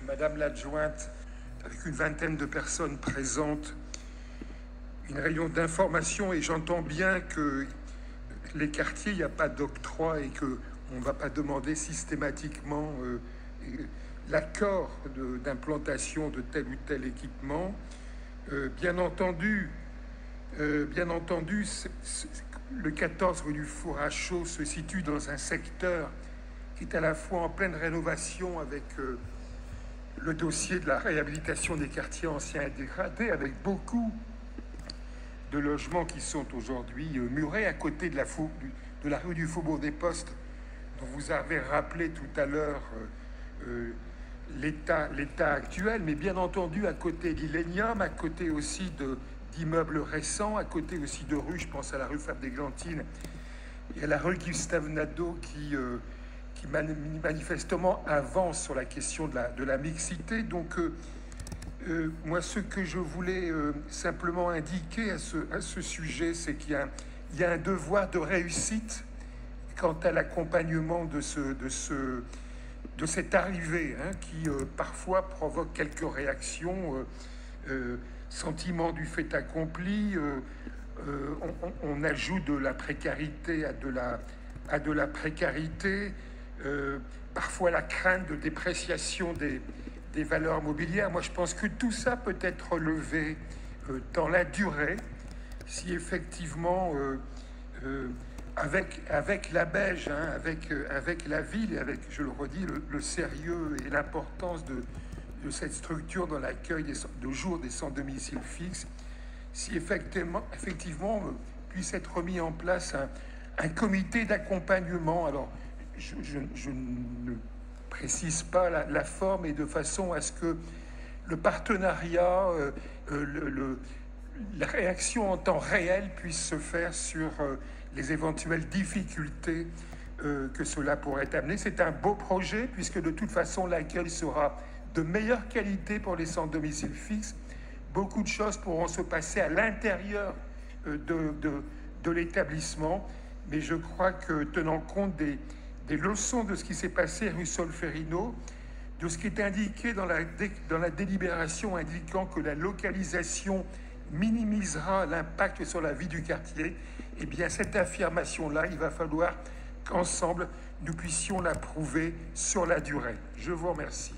Madame l'adjointe, avec une vingtaine de personnes présentes, une réunion d'information, et j'entends bien que les quartiers, il n'y a pas d'octroi et qu'on ne va pas demander systématiquement l'accord d'implantation de tel ou tel équipement. Bien entendu, le 14 rue du Four à Chaux se situe dans un secteur qui est à la fois en pleine rénovation avec le dossier de la réhabilitation des quartiers anciens et dégradés, avec beaucoup de logements qui sont aujourd'hui murés à côté de la rue du Faubourg des Postes, dont vous avez rappelé tout à l'heure l'état actuel, mais bien entendu à côté d'Illenium, à côté aussi d'immeubles récents, à côté aussi de rues, je pense à la rue Fabre-d'Églantine et à la rue Gustave-Nadeau qui manifestement avance sur la question de la mixité. Donc moi, ce que je voulais simplement indiquer à ce sujet, c'est qu'il y a un devoir de réussite quant à l'accompagnement de cette arrivée, qui parfois provoque quelques réactions, sentiment du fait accompli, on ajoute de la précarité à de la précarité, parfois la crainte de dépréciation des valeurs mobilières. Moi, je pense que tout ça peut être relevé dans la durée, si effectivement, avec la Belge, avec la ville, et avec, je le redis, le sérieux et l'importance de cette structure dans l'accueil de jour des sans domicile fixe, si effectivement puisse être mis en place un comité d'accompagnement. Alors, je ne précise pas la forme, et de façon à ce que le partenariat, la réaction en temps réel puisse se faire sur les éventuelles difficultés que cela pourrait amener. C'est un beau projet, puisque de toute façon l'accueil sera de meilleure qualité pour les sans domicile fixe. Beaucoup de choses pourront se passer à l'intérieur de l'établissement, mais je crois que, tenant compte des leçons de ce qui s'est passé rue Solferino, de ce qui est indiqué dans la délibération indiquant que la localisation minimisera l'impact sur la vie du quartier, eh bien cette affirmation-là, il va falloir qu'ensemble nous puissions la prouver sur la durée. Je vous remercie.